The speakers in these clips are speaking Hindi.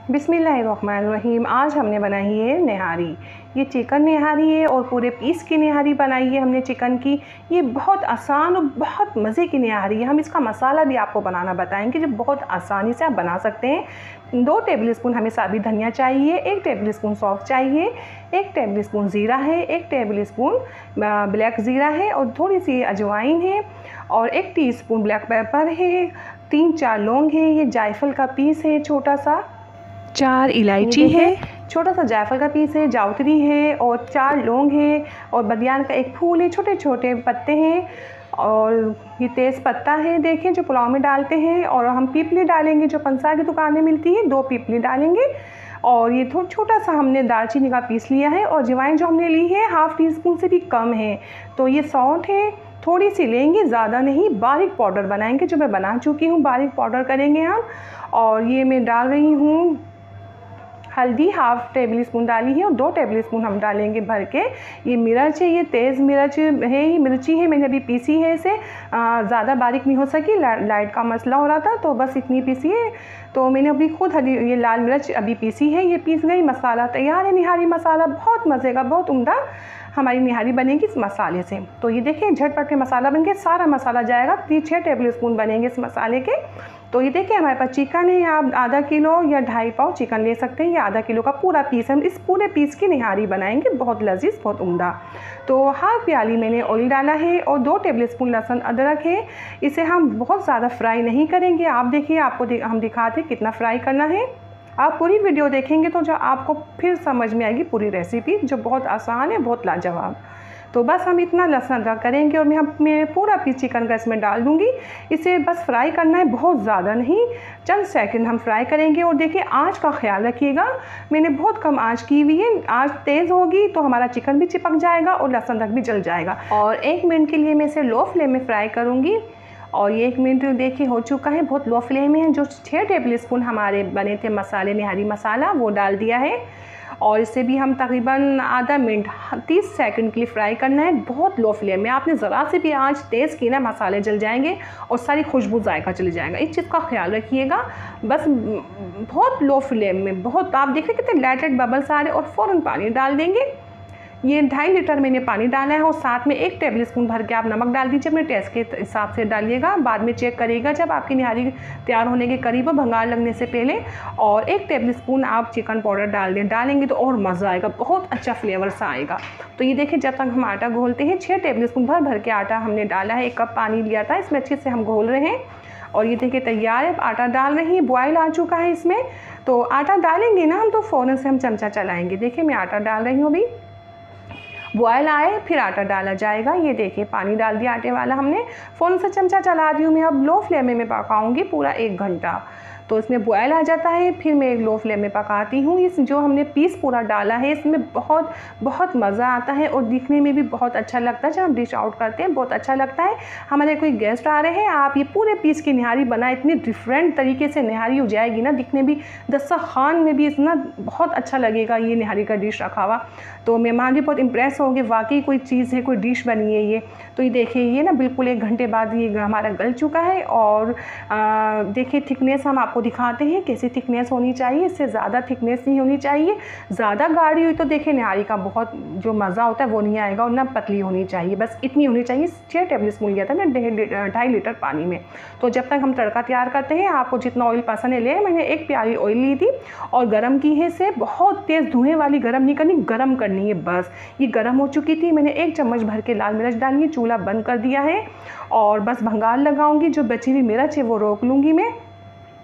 बिस्मिल्लाहिर्रहमानिर्रहीम। आज हमने बनाई है निहारी। ये चिकन निहारी है और पूरे पीस की निहारी बनाई है हमने चिकन की। ये बहुत आसान और बहुत मज़े की निहारी है। हम इसका मसाला भी आपको बनाना बताएंगे जो बहुत आसानी से आप बना सकते हैं। 2 टेबलस्पून हमें साबुत धनिया चाहिए, 1 टेबलस्पून सौंफ चाहिए, 1 टेबलस्पून ज़ीरा है, 1 टेबलस्पून ब्लैक ज़ीरा है और थोड़ी सी अजवाइन है और 1 टीस्पून ब्लैक पेपर है, 3-4 लौंग है, ये जायफल का पीस है छोटा सा, 4 इलायची है, छोटा सा जायफल का पीस है, जावित्री है और 4 लौंग है और बदियान का एक फूल है, छोटे छोटे पत्ते हैं और ये तेज़ पत्ता है देखें जो पुलाव में डालते हैं। और हम पीपली डालेंगे जो पंसार की दुकान में मिलती है, 2 पीपली डालेंगे। और ये थोड़ा छोटा सा हमने दालचीनी का पीस लिया है और अजवाइन जो हमने ली है 1/2 टीस्पून से भी कम है। तो ये सौंठ है, थोड़ी सी लेंगे, ज़्यादा नहीं, बारीक पाउडर बनाएंगे जो मैं बना चुकी हूँ, बारीक पाउडर करेंगे हम। और ये मैं डाल रही हूँ हल्दी, 1/2 टेबलस्पून डाली है और 2 टेबलस्पून हम डालेंगे भर के। ये मिर्च है, ये तेज़ मिर्च है, ये मिर्ची है, मैंने अभी पीसी है इसे, ज़्यादा बारीक नहीं हो सकी, लाइट का मसला हो रहा था तो बस इतनी पीसी है। तो मैंने अभी खुद ये लाल मिर्च अभी पीसी है, ये पीस गई। मसाला तैयार है, निहारी मसाला बहुत मज़े का, बहुत उम्दा हमारी निहारी बनेगी इस मसाले से। तो ये देखिए झटपट के मसाला बन के सारा मसाला जाएगा, 6 टेबलस्पून बनेंगे इस मसाले के। तो ये देखिए हमारे पास चिकन है, आप आधा किलो या 2.5 पाव चिकन ले सकते हैं, या आधा किलो का पूरा पीस। हम इस पूरे पीस की निहारी बनाएंगे, बहुत लजीज, बहुत उम्दा। तो 1/2 प्याली मैंने ऑयल डाला है और 2 टेबलस्पून लहसुन अदरक है। इसे हम बहुत ज़्यादा फ्राई नहीं करेंगे, आप देखिए आपको हम दिखाते हैं कितना फ्राई करना है। आप पूरी वीडियो देखेंगे तो जो आपको फिर समझ में आएगी पूरी रेसिपी जो बहुत आसान है, बहुत लाजवाब। तो बस हम इतना लहसुन अदरक करेंगे और मैं पूरा पीस चिकन का इसमें डाल दूँगी। इसे बस फ्राई करना है, बहुत ज़्यादा नहीं, चंद सेकंड हम फ्राई करेंगे। और देखिए आंच का ख्याल रखिएगा, मैंने बहुत कम आंच की हुई है, आंच तेज़ होगी तो हमारा चिकन भी चिपक जाएगा और लहसुन अदरक भी जल जाएगा। और 1 मिनट के लिए मैं इसे लो फ्लेम में फ्राई करूँगी। और ये 1 मिनट देखिए हो चुका है, बहुत लो फ्लेम में है। जो 6 टेबलस्पून हमारे बने थे मसाले, निहारी मसाला, वो डाल दिया है और इसे भी हम तकरीबन आधा मिनट 30 सेकंड के लिए फ्राई करना है, बहुत लो फ्लेम में। आपने ज़रा से भी आंच तेज़ की ना, मसाले जल जाएंगे और सारी खुशबू जायका चले जाएगा। इस चीज़ का ख्याल रखिएगा, बस बहुत लो फ्लेम में। बहुत आप देख रहे कितने लाइट बबल्स आ रहे और फ़ौरन पानी डाल देंगे। ये 2.5 लीटर मैंने पानी डाला है और साथ में 1 टेबलस्पून भर के आप नमक डाल दीजिए, अपने टेस्ट के हिसाब से डालिएगा। बाद में चेक करिएगा जब आपकी निहारी तैयार होने के करीब हो, भंगार लगने से पहले। और 1 टेबलस्पून आप चिकन पाउडर डालेंगे तो और मज़ा आएगा, बहुत अच्छा फ्लेवर सा आएगा। तो ये देखिए जब तक हम आटा घोलते हैं, 6 टेबलस्पून भर के आटा हमने डाला है, 1 कप पानी लिया था, इसमें अच्छे से हम घोल रहे हैं। और ये देखिए तैयार है, आटा डाल रही है, बॉयल आ चुका है इसमें। तो आटा डालेंगे ना हम तो फ़ौरन से हम चमचा चलाएँगे। देखिए मैं आटा डाल रही हूँ, अभी बॉयल आए फिर आटा डाला जाएगा। ये देखिए पानी डाल दिया आटे वाला हमने, फ़ौरन से चमचा चला दी हूँ मैं। अब लो फ्लेम में पकाऊंगी पूरा 1 घंटा, तो इसमें बॉयल आ जाता है, फिर मैं एक लो फ्लेम में पकाती हूँ। इस जो हमने पीस पूरा डाला है इसमें बहुत बहुत मज़ा आता है और दिखने में भी बहुत अच्छा लगता है। जब हम डिश आउट करते हैं बहुत अच्छा लगता है। हमारे कोई गेस्ट आ रहे हैं, आप ये पूरे पीस की निहारी बनाए, इतनी डिफरेंट तरीके से निहारी हो जाएगी ना, दिखने भी दस्तरखान में भी इतना बहुत अच्छा लगेगा ये निहारी का डिश रखा हुआ। तो मेहमान भी बहुत इम्प्रेस होंगे, वाकई कोई चीज़ है, कोई डिश बनी है ये। तो ये देखिए ये ना बिल्कुल 1 घंटे बाद ये हमारा गल चुका है। और देखिए थिकनेस हम आपको दिखाते हैं कैसी थिकनेस होनी चाहिए, इससे ज़्यादा थिकनेस नहीं होनी चाहिए। ज़्यादा गाढ़ी हुई तो देखिए निहारी का बहुत जो मज़ा होता है वो नहीं आएगा, और ना पतली होनी चाहिए, बस इतनी होनी चाहिए। 6 टेबलस्पून लिया था ना 2.5 लीटर पानी में। तो जब तक हम तड़का तैयार करते हैं, आपको जितना ऑयल पसंद है ले, मैंने 1 प्याली ऑयल ली थी और गर्म की है इसे, बहुत तेज़ धुएँ वाली गर्म नहीं करनी, गर्म करनी है बस। ये गर्म हो चुकी थी, मैंने 1 चम्मच भर के लाल मिर्च डाली है, चूल्हा बंद कर दिया है और बस भंगार लगाऊंगी। जो बची हुई मिर्च है वो रोक लूँगी मैं।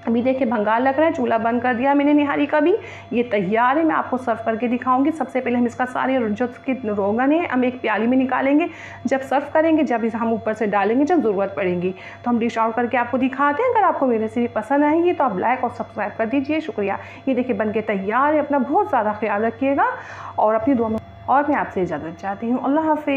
अभी देखिए भंगार लग रहा है, चूल्हा बंद कर दिया मैंने निहारी का भी। ये तैयार है, मैं आपको सर्व करके दिखाऊंगी। सबसे पहले हम इसका सारे जो इसके रोगन है हम एक प्याली में निकालेंगे, जब सर्व करेंगे, जब इसे हम ऊपर से डालेंगे जब ज़रूरत पड़ेगी तो हम डिश आउट करके आपको दिखाते हैं। अगर आपको मेरी रेसिपी पसंद आएगी तो आप लाइक और सब्सक्राइब कर दीजिए, शुक्रिया। ये देखिए बन के तैयार है, अपना बहुत ज़्यादा ख्याल रखिएगा और अपनी दुआ में, और मैं आपसे इजाज़त चाहती हूँ। अल्लाह हाफ़िज़।